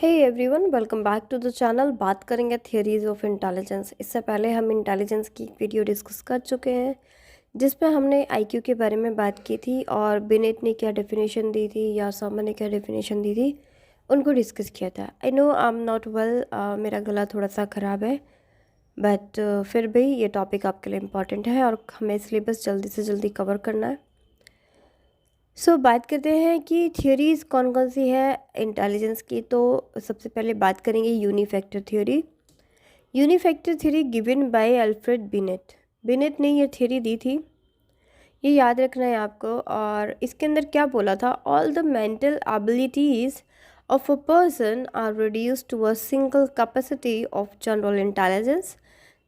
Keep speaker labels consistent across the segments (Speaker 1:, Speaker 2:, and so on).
Speaker 1: Hey everyone, welcome back to the channel. बात करेंगे theories of intelligence. इससे पहले हम इंटेलिजेंस की एक वीडियो डिस्कस कर चुके हैं जिसमें हमने आईक्यू के बारे में बात की थी और बिनेट ने क्या डेफिनेशन दी थी या समर ने क्या डेफिनेशन दी थी उनको डिस्कस किया था। I know I am not well, मेरा गला थोड़ा सा ख़राब है बट फिर भी ये टॉपिक आपके लिए इम्पॉर्टेंट है और हमें सिलेबस जल्दी से जल्दी कवर करना है। बात करते हैं कि थियोरीज़ कौन कौन सी है इंटेलिजेंस की। तो सबसे पहले बात करेंगे unifactor theory. Unifactor theory given by Alfred Binet. Binet ने ये थ्योरी दी थी, ये याद रखना है आपको। और इसके अंदर क्या बोला था, all the mental abilities of a person are reduced to a single capacity of general intelligence,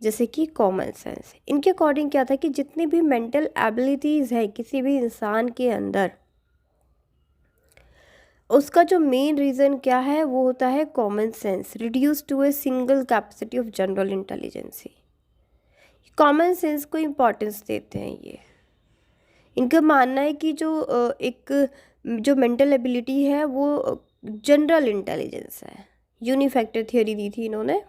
Speaker 1: जैसे कि कॉमन सेंस। इनके अकॉर्डिंग क्या था कि जितनी भी मेंटल एबिलिटीज़ है किसी भी इंसान के अंदर, उसका जो मेन रीज़न क्या है वो होता है common sense reduce to a single capacity of general intelligence. Common sense को इम्पोर्टेंस देते हैं ये। इनका मानना है कि जो मेंटल एबिलिटी है वो जनरल इंटेलिजेंस है। यूनिफैक्टर थ्योरी दी थी इन्होंने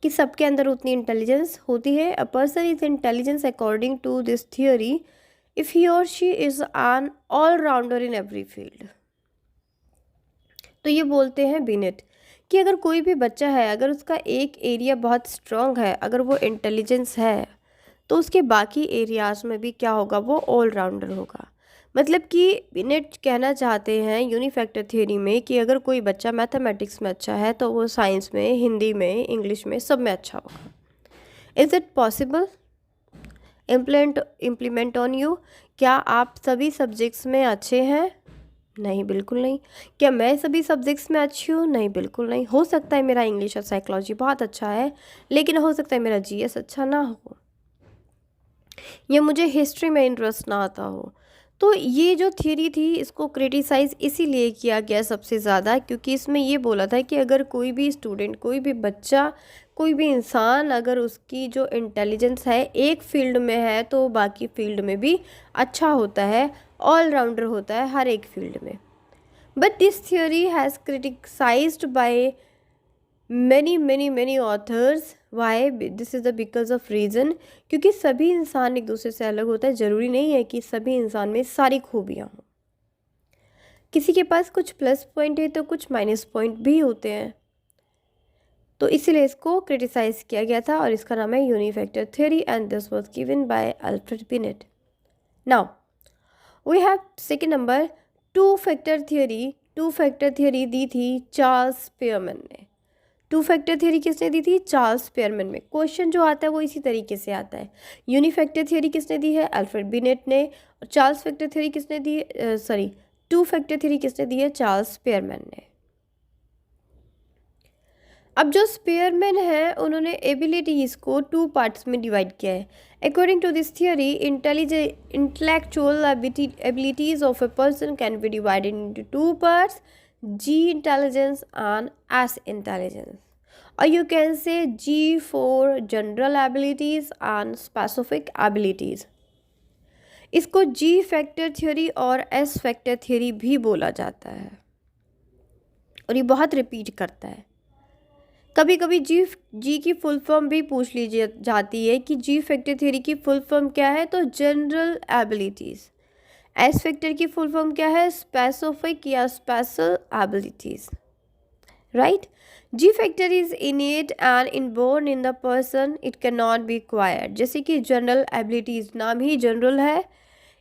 Speaker 1: कि सबके अंदर उतनी इंटेलिजेंस होती है। A person is intelligence according to this theory if he और she is an allrounder in every field. तो ये बोलते हैं बिनेट कि अगर कोई भी बच्चा है, अगर उसका एक एरिया बहुत स्ट्रॉन्ग है, अगर वो इंटेलिजेंस है, तो उसके बाकी एरियाज़ में भी क्या होगा, वो ऑलराउंडर होगा। मतलब कि बिनेट कहना चाहते हैं यूनिफैक्टर थ्योरी में कि अगर कोई बच्चा मैथमेटिक्स में अच्छा है तो वो साइंस में, हिंदी में, इंग्लिश में, सब में अच्छा होगा। Is it possible implement on you? क्या आप सभी सब्जेक्ट्स में अच्छे हैं? नहीं, बिल्कुल नहीं। क्या मैं सभी सब्जेक्ट्स में अच्छी हूँ? नहीं, बिल्कुल नहीं। हो सकता है मेरा इंग्लिश और साइकोलॉजी बहुत अच्छा है, लेकिन हो सकता है मेरा जीएस अच्छा ना हो, या मुझे हिस्ट्री में इंटरेस्ट ना आता हो। तो ये जो थ्योरी थी इसको क्रिटिसाइज़ इसीलिए किया गया सबसे ज़्यादा, क्योंकि इसमें ये बोला था कि अगर कोई भी स्टूडेंट, कोई भी बच्चा, कोई भी इंसान, अगर उसकी जो इंटेलिजेंस है एक फील्ड में है तो बाकी फील्ड में भी अच्छा होता है, ऑलराउंडर होता है हर एक फील्ड में। But this theory has criticized by many authors. Why? This is the because of reason, क्योंकि सभी इंसान एक दूसरे से अलग होता है। ज़रूरी नहीं है कि सभी इंसान में सारी खूबियाँ हों। किसी के पास कुछ प्लस पॉइंट है तो कुछ माइनस पॉइंट भी होते हैं। तो इसीलिए इसको क्रिटिसाइज किया गया था और इसका नाम है unifactor theory and this was given by Alfred Binet. Now we have second number, two factor theory. Two factor theory दी थी चार्ल्स स्पीयरमैन ने। टू फैक्टर थ्योरी किसने दी थी? चार्ल्स स्पीयरमैन में। क्वेश्चन जो आता है वो इसी तरीके से आता है। यूनिफैक्टर थ्योरी किसने दी है? अल्फ्रेड बिनेट ने। और चार्ल्स फैक्टर थ्योरी किसने दी है? टू फैक्टर थ्योरी किसने दी है? चार्ल्स स्पीयरमैन ने। अब जो स्पीयरमैन है उन्होंने एबिलिटीज़ को टू पार्ट्स में डिवाइड किया है। According to this theory, intellectual abilities of a person can be divided into two parts, G intelligence and S intelligence, और you can say G for general abilities and specific abilities. इसको G factor theory और S factor theory भी बोला जाता है और ये बहुत रिपीट करता है। कभी कभी जी की फुल फॉर्म भी पूछ ली जाती है कि जी फैक्टर थ्योरी की फुल फॉर्म क्या है, तो जनरल एबिलिटीज़। एस फैक्टर की फुल फॉर्म क्या है? स्पेसिफिक या special abilities, right. Ji factor is इनेट and inborn in the person, it can not be acquired. जैसे कि जनरल एबिलिटीज़, नाम ही जनरल है,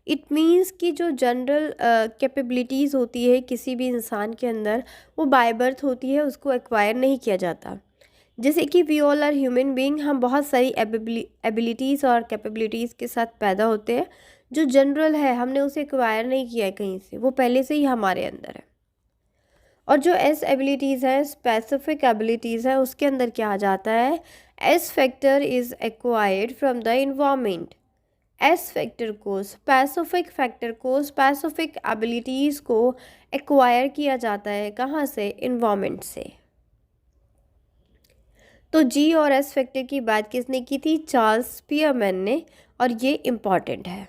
Speaker 1: इट मीन्स कि जो जनरल कैपेबिलिटीज़ होती है किसी भी इंसान के अंदर वो बाय बर्थ होती है, उसको एक्वायर नहीं किया जाता। जैसे कि we all are human being, हम बहुत सारी एबिलिटीज़ और कैपेबिलिटीज़ के साथ पैदा होते हैं। जो जनरल है हमने उसे एक्वायर नहीं किया है कहीं से, वो पहले से ही हमारे अंदर है। और जो एस एबिलिटीज़ है, स्पेसिफिक एबिलिटीज़ है, उसके अंदर क्या आ जाता है? S factor is acquired from the environment. S factor को, स्पेसिफिक फैक्टर को, स्पेसिफिक एबिलिटीज़ को एक्वायर किया जाता है कहाँ से? इन्वायरमेंट से। तो जी और एस फैक्टर की बात किसने की थी? चार्ल्स स्पीयरमैन ने, और ये इम्पॉर्टेंट है।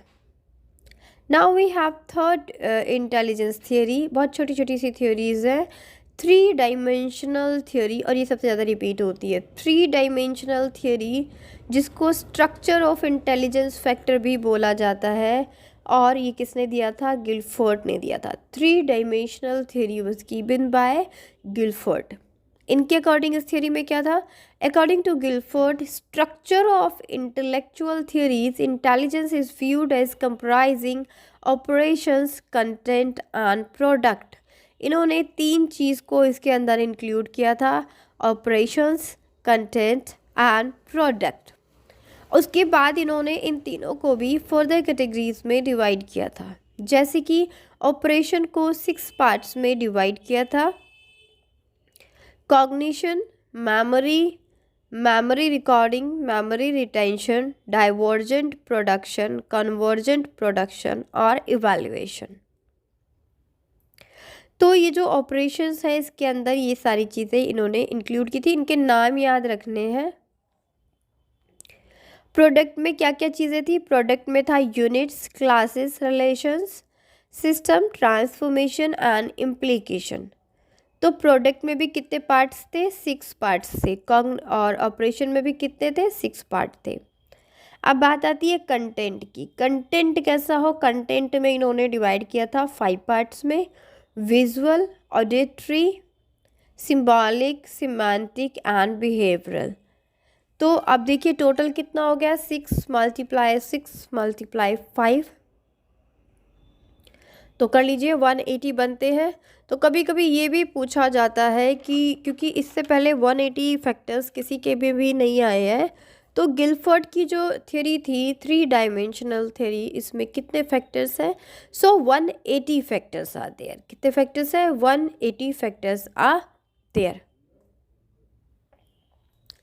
Speaker 1: Now we have third intelligence theory. बहुत छोटी छोटी सी थियोरीज हैं। थ्री डायमेंशनल थियोरी, और ये सबसे ज़्यादा रिपीट होती है, थ्री डायमेंशनल थियोरी, जिसको स्ट्रक्चर ऑफ इंटेलिजेंस फैक्टर भी बोला जाता है, और ये किसने दिया था? गिलफोर्ड ने दिया था। Three dimensional theory was given by Guilford. इनके अकॉर्डिंग इस थियोरी में क्या था? According to Guilford, structure of intellectual theories, intelligence is viewed as comprising operations, content and product. इन्होंने तीन चीज़ को इसके अंदर इंक्लूड किया था, ऑपरेशंस, कंटेंट एंड प्रोडक्ट। उसके बाद इन्होंने इन तीनों को भी फर्दर कैटेगरीज में डिवाइड किया था, जैसे कि ऑपरेशन को 6 पार्ट्स में डिवाइड किया था, cognition, memory, memory recording, memory retention, divergent production, convergent production और इवैल्यूएशन। तो ये जो ऑपरेशंस है इसके अंदर ये सारी चीज़ें इन्होंने इंक्लूड की थी। इनके नाम याद रखने हैं। प्रोडक्ट में क्या क्या चीज़ें थी? प्रोडक्ट में था units, classes, relations, system, transformation and implication. तो प्रोडक्ट में भी कितने पार्ट्स थे? 6 पार्ट्स थे। और ऑपरेशन में भी कितने थे? 6 पार्ट थे। अब बात आती है कंटेंट की। कंटेंट कैसा हो? कंटेंट में इन्होंने डिवाइड किया था 5 पार्ट्स में, visual, auditory, symbolic, semantic and behavioural. तो अब देखिए टोटल कितना हो गया? 6 × 6 × 5, तो कर लीजिए 180 बनते हैं। तो कभी कभी ये भी पूछा जाता है कि क्योंकि इससे पहले 180 फैक्टर्स किसी के भी नहीं आए हैं, तो गिलफोर्ड की जो थ्योरी थी थ्री डायमेंशनल थ्योरी, इसमें कितने फैक्टर्स हैं? सो 180 फैक्टर्स आर देयर। कितने फैक्टर्स हैं? 180 फैक्टर्स आर देयर।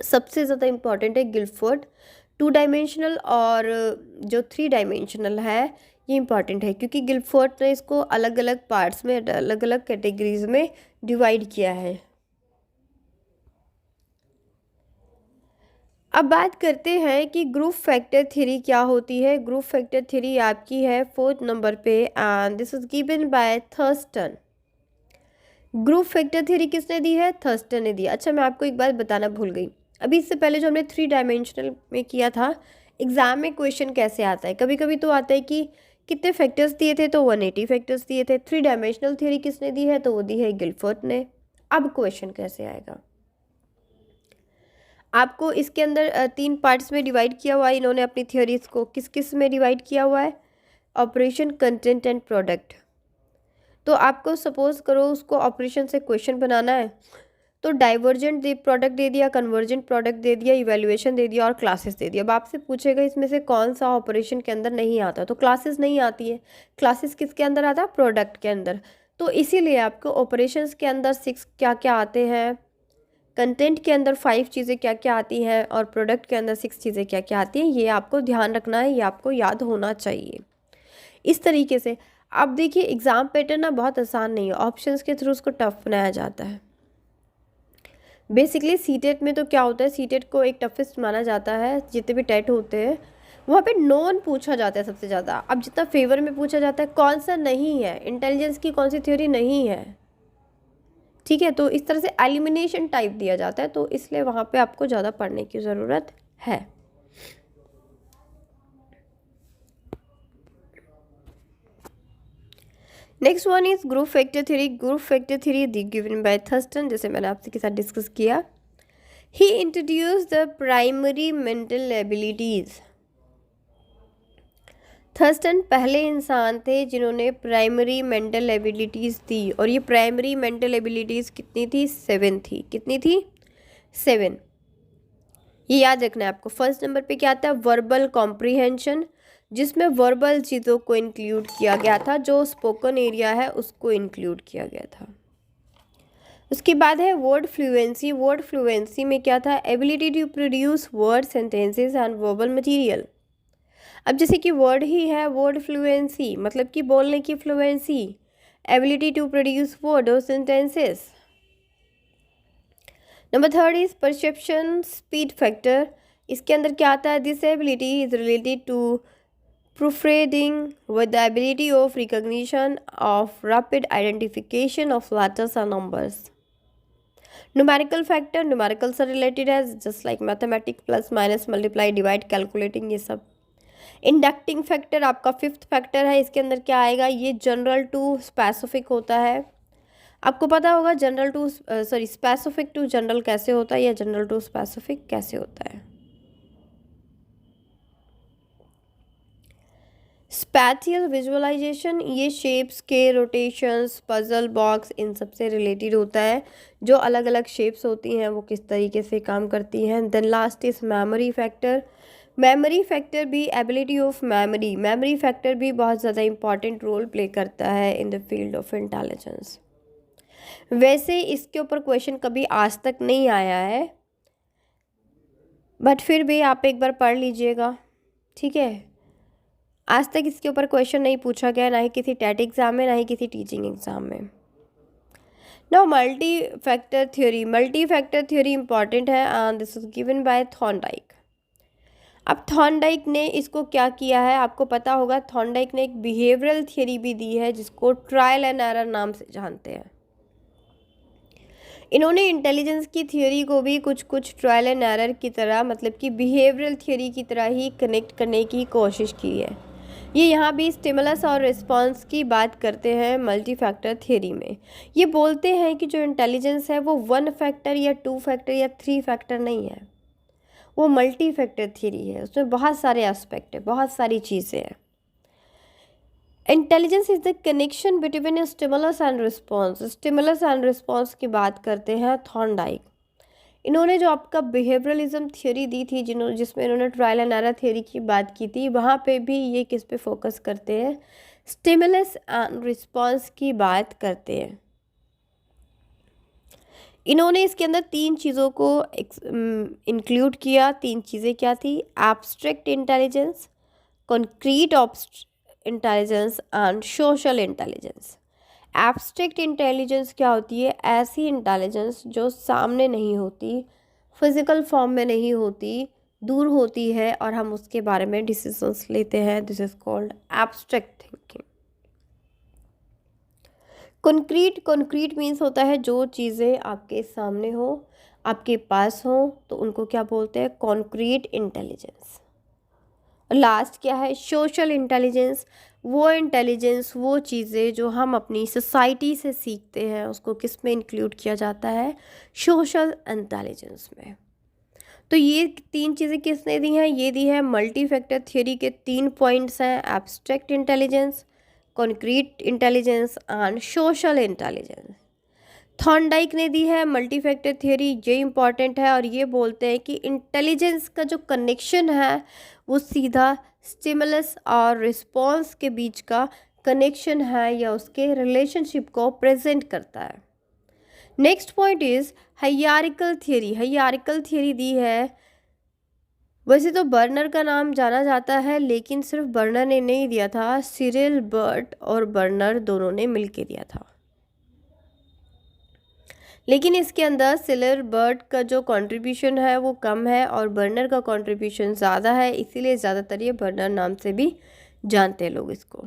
Speaker 1: सबसे ज़्यादा इम्पॉर्टेंट है गिलफोर्ड। 2 डायमेंशनल और जो 3 डायमेंशनल है ये इम्पॉर्टेंट है, क्योंकि गिलफोर्ड ने इसको अलग अलग पार्ट्स में, अलग अलग कैटेगरीज में डिवाइड किया है। अब बात करते हैं कि ग्रुप फैक्टर थ्योरी क्या होती है। ग्रुप फैक्टर थ्योरी आपकी है 4th नंबर पे, and this is given by Thurston. Group factor theory किसने दी है? थर्स्टन ने दिया। अच्छा, मैं आपको एक बात बताना भूल गई। अभी इससे पहले जो हमने 3 डायमेंशनल में किया था, एग्जाम में क्वेश्चन कैसे आता है? कभी कभी तो आता है कि कितने फैक्टर्स दिए थे, तो 180 फैक्टर्स दिए थे। 3 डायमेंशनल थ्योरी किसने दी है? तो वो दी है गिलफोर्ड ने। अब क्वेश्चन कैसे आएगा? आपको इसके अंदर 3 पार्ट्स में डिवाइड किया हुआ है इन्होंने अपनी थ्योरीज को। किस किस में डिवाइड किया हुआ है? Operation, content and product. तो आपको सपोज करो उसको ऑपरेशन से क्वेश्चन बनाना है, तो डाइवर्जेंट प्रोडक्ट दे दिया, कन्वर्जेंट प्रोडक्ट दे दिया, इवैल्यूएशन दे दिया और क्लासेस दे दिया। अब आपसे पूछेगा इसमें से कौन सा ऑपरेशन के अंदर नहीं आता, तो क्लासेस नहीं आती है। क्लासेस किसके अंदर आता है? प्रोडक्ट के अंदर। तो इसीलिए आपको ऑपरेशंस के अंदर 6 क्या क्या आते हैं, कंटेंट के अंदर 5 चीज़ें क्या क्या आती हैं, और प्रोडक्ट के अंदर 6 चीज़ें क्या क्या आती हैं। ये आपको ध्यान रखना है, ये आपको याद होना चाहिए। इस तरीके से अब देखिए एग्ज़ाम पैटर्न ना बहुत आसान नहीं है, ऑप्शंस के थ्रू उसको टफ बनाया जाता है। बेसिकली सीटेट में तो क्या होता है, सीटेट को एक टफेस्ट माना जाता है। जितने भी टेट होते हैं वहाँ पे नॉन पूछा जाता है सबसे ज़्यादा। अब जितना फेवर में पूछा जाता है कौन सा नहीं है, इंटेलिजेंस की कौन सी थ्योरी नहीं है, ठीक है। तो इस तरह से एलिमिनेशन टाइप दिया जाता है, तो इसलिए वहाँ पे आपको ज़्यादा पढ़ने की ज़रूरत है। Next one is group factor theory. Group factor theory given by Thurstone, जैसे मैंने आपसे के साथ डिस्कस किया। He introduce the primary mental abilities. Thurstone पहले इंसान थे जिन्होंने प्राइमरी मेंटल एबिलिटीज़ दी, और ये प्राइमरी मेंटल एबिलिटीज़ कितनी थी? 7 थी। कितनी थी? 7। ये याद रखना है आपको। फर्स्ट नंबर पे क्या आता है? वर्बल कॉम्प्रीहेंशन, जिसमें वर्बल चीज़ों को इंक्लूड किया गया था, जो स्पोकन एरिया है उसको इंक्लूड किया गया था। उसके बाद है वर्ड फ्लुएंसी। वर्ड फ्लुएंसी में क्या था? Ability to produce word, sentences and verbal material. अब जैसे कि वर्ड ही है वर्ड फ्लुएंसी, मतलब कि बोलने की fluency, ability to produce word और sentences. Number 3 is perception speed factor. इसके अंदर क्या आता है? This ability is related to proofreading with the ability of recognition of rapid identification of letters and numbers. Numerical factor numerical से related है, just like mathematics, plus minus multiply divide calculating, ये सब। Inducting factor आपका fifth factor है, इसके अंदर क्या आएगा, ये जनरल टू स्पेसिफिक होता है। आपको पता होगा general to specific to general कैसे होता है या जनरल टू स्पेसिफिक कैसे होता है। स्पैटियल विजुअलाइजेशन, ये शेप्स के रोटेशंस, पजल बॉक्स, इन सब से रिलेटेड होता है। जो अलग अलग शेप्स होती हैं वो किस तरीके से काम करती हैं। Then last is memory factor. Memory factor भी एबिलिटी ऑफ मेमोरी फैक्टर भी बहुत ज़्यादा इंपॉर्टेंट रोल प्ले करता है in the field of intelligence. वैसे इसके ऊपर क्वेश्चन कभी आज तक नहीं आया है, बट फिर भी आप एक बार पढ़ लीजिएगा, ठीक है। आज तक इसके ऊपर क्वेश्चन नहीं पूछा गया, ना ही किसी टेट एग्ज़ाम में, ना ही किसी टीचिंग एग्ज़ाम में। Now multi factor theory important है and this is given by Thorndike. अब थॉर्नडाइक ने इसको क्या किया है आपको पता होगा, थॉर्नडाइक ने एक बिहेवियरल थियरी भी दी है जिसको ट्रायल एंड एरर नाम से जानते हैं। इन्होंने इंटेलिजेंस की थियोरी को भी कुछ कुछ ट्रायल एंड एरर की तरह, मतलब कि बिहेवियरल थियोरी की तरह ही कनेक्ट करने की कोशिश की है। ये यहाँ भी स्टिमुलस और रिस्पांस की बात करते हैं मल्टी फैक्टर थियोरी में। ये बोलते हैं कि जो इंटेलिजेंस है वो 1 फैक्टर या 2 फैक्टर या 3 फैक्टर नहीं है, वो मल्टी फैक्टर थियोरी है। उसमें बहुत सारे एस्पेक्ट है, बहुत सारी चीज़ें हैं। Intelligence is the connection between stimulus and response. Stimulus and response की बात करते हैं थॉर्नडाइक। इन्होंने जो आपका बिहेवियरलिज्म थ्योरी दी थी, जिसमें इन्होंने ट्रायल एंड एरर थ्योरी की बात की थी, वहाँ पे भी ये किस पे फोकस करते हैं, स्टिमुलस एंड रिस्पॉन्स की बात करते हैं। इन्होंने इसके अंदर 3 चीज़ों को इंक्लूड किया। 3 चीज़ें क्या थी, abstract intelligence, concrete intelligence and social intelligence. Abstract intelligence क्या होती है, ऐसी इंटेलिजेंस जो सामने नहीं होती, फिजिकल फॉर्म में नहीं होती, दूर होती है और हम उसके बारे में डिसीजंस लेते हैं। This is called abstract thinking. Concrete means होता है जो चीज़ें आपके सामने हो, आपके पास हो, तो उनको क्या बोलते हैं, कॉन्क्रीट इंटेलिजेंस। लास्ट क्या है, सोशल इंटेलिजेंस। वो इंटेलिजेंस, वो चीज़ें जो हम अपनी सोसाइटी से सीखते हैं, उसको किस में इंक्लूड किया जाता है, सोशल इंटेलिजेंस में। तो ये 3 चीज़ें किसने दी हैं, ये दी है मल्टी फैक्टर थ्योरी के 3 पॉइंट्स हैं, abstract intelligence, concrete intelligence and social intelligence. Thorndike ने दी है मल्टी फैक्टर थ्योरी, ये इंपॉर्टेंट है और ये बोलते हैं कि इंटेलिजेंस का जो कनेक्शन है वो सीधा स्टिमुलस और रिस्पॉन्स के बीच का कनेक्शन है या उसके रिलेशनशिप को प्रेजेंट करता है। Next point is hierarchical theory. Hierarchical theory दी है, वैसे तो बर्नर का नाम जाना जाता है, लेकिन सिर्फ बर्नर ने नहीं दिया था, सिरिल बर्ट और बर्नर दोनों ने मिलके दिया था। लेकिन इसके अंदर सिरिल बर्ट का जो कंट्रीब्यूशन है वो कम है और बर्नर का कंट्रीब्यूशन ज़्यादा है, इसीलिए ज़्यादातर ये बर्नर नाम से भी जानते हैं लोग इसको।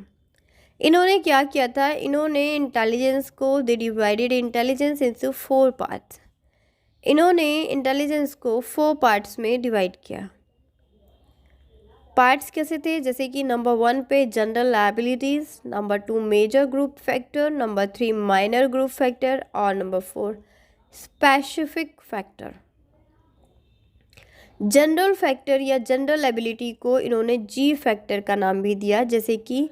Speaker 1: इन्होंने क्या किया था, इन्होंने इंटेलिजेंस को, they divided intelligence into 4 parts. इन्होंने इंटेलिजेंस को 4 पार्ट्स में डिवाइड किया। पार्ट्स कैसे थे, जैसे कि नंबर 1 पे general abilities, number 2 major group factor, number 3 minor group factor और number 4 specific factor. General factor या जनरल एबिलिटी को इन्होंने जी फैक्टर का नाम भी दिया। जैसे कि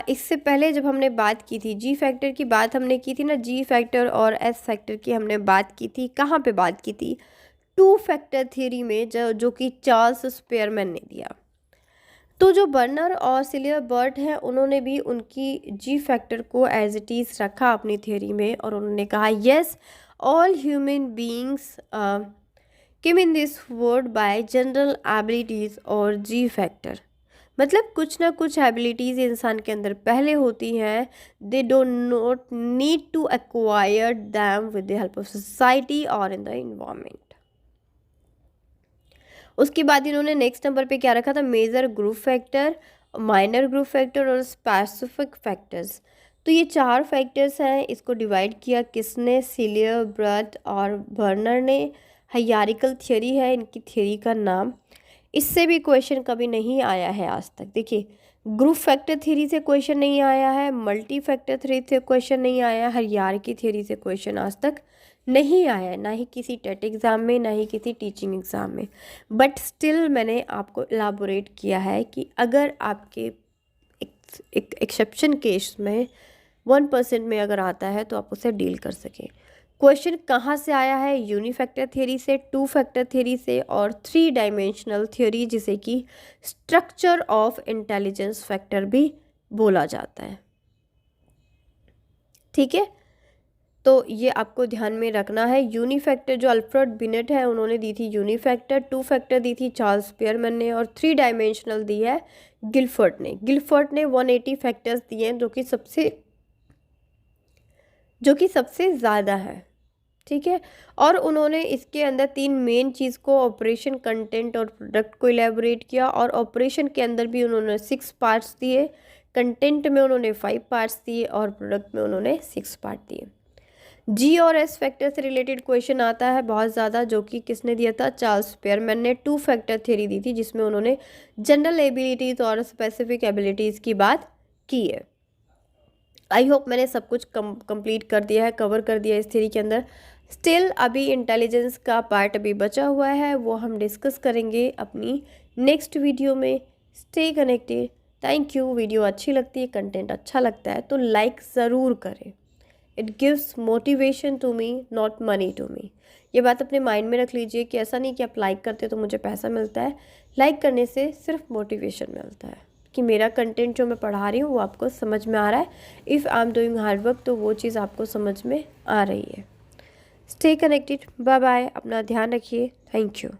Speaker 1: इससे पहले जब हमने बात की थी, जी फैक्टर की बात हमने की थी ना, जी फैक्टर और एस फैक्टर की हमने बात की थी, कहाँ पे बात की थी, 2 फैक्टर थ्योरी में, जो कि चार्ल्स स्पेयरमैन ने दिया। तो जो बर्नर और सिरिल बर्ट हैं, उन्होंने भी उनकी जी फैक्टर को एज इट इज़ रखा अपनी थ्योरी में और उन्होंने कहा yes, all human beings came in this world by general abilities और जी फैक्टर। मतलब कुछ ना कुछ एबिलिटीज़ इंसान के अंदर पहले होती हैं, they do not need to acquire them with the help of society और इन द इन्वायरमेंट। उसके बाद इन्होंने नेक्स्ट नंबर पे क्या रखा था, major group factor, minor group factor और स्पेसिफिक फैक्टर्स। तो ये 4 फैक्टर्स हैं, इसको डिवाइड किया किसने, सिलियर, ब्रट और बर्नर ने। हायरार्किकल थ्योरी है इनकी थ्योरी का नाम। इससे भी क्वेश्चन कभी नहीं आया है आज तक। देखिए, ग्रुप फैक्टर थ्योरी से क्वेश्चन नहीं आया है, मल्टी फैक्टर थ्योरी से क्वेश्चन नहीं आया है, हायरार्की थ्योरी से क्वेश्चन आज तक नहीं आया है, ना ही किसी टेट एग्ज़ाम में, ना ही किसी टीचिंग एग्ज़ाम में। बट स्टिल मैंने आपको इलाबोरेट किया है कि अगर आपके एक एक्सेप्शन केस में 1% में अगर आता है तो आप उसे डील कर सकें। क्वेश्चन कहाँ से आया है? यूनिफैक्टर थ्योरी से, 2 फैक्टर थ्योरी से और 3 डायमेंशनल थ्योरी, जिसे कि स्ट्रक्चर ऑफ इंटेलिजेंस फैक्टर भी बोला जाता है। ठीक है, तो ये आपको ध्यान में रखना है। यूनिफैक्टर जो अल्फ्रेड बिनेट है उन्होंने दी थी यूनिफैक्टर, 2 फैक्टर दी थी चार्ल्स स्पेयरमैन ने और 3 डायमेंशनल दी है गिलफर्ट ने। गिलफर्ट ने 180 फैक्टर्स दिए हैं, जो कि सबसे ज़्यादा है। ठीक है, और उन्होंने इसके अंदर 3 मेन चीज़ को, ऑपरेशन, कंटेंट और प्रोडक्ट को इलेबोरेट किया। और ऑपरेशन के अंदर भी उन्होंने 6 पार्ट्स दिए, कंटेंट में उन्होंने 5 पार्ट्स दिए और प्रोडक्ट में उन्होंने 6 पार्ट दिए। जी और एस फैक्टर से रिलेटेड क्वेश्चन आता है बहुत ज़्यादा, जो कि किसने दिया था? चार्ल्स स्पेयरमैन ने 2 फैक्टर थ्योरी दी थी, जिसमें उन्होंने जनरल एबिलिटीज़ और स्पेसिफिक एबिलिटीज़ की बात की है। आई होप मैंने सब कुछ कंप्लीट कर दिया है, कवर कर दिया इस थ्योरी के अंदर। स्टिल अभी इंटेलिजेंस का पार्ट अभी बचा हुआ है, वो हम डिस्कस करेंगे अपनी नेक्स्ट वीडियो में। Stay connected. Thank you. Video अच्छी लगती है, कंटेंट अच्छा लगता है तो लाइक ज़रूर करें। It gives motivation to me, not money to me. ये बात अपने माइंड में रख लीजिए कि ऐसा नहीं कि आप लाइक करते तो मुझे पैसा मिलता है। लाइक करने से सिर्फ मोटिवेशन मिलता है कि मेरा कंटेंट जो मैं पढ़ा रही हूँ वो आपको समझ में आ रहा है। If I am doing hard work तो वो चीज़ आपको समझ में आ रही है। Stay connected. Bye bye. अपना ध्यान रखिए। Thank you.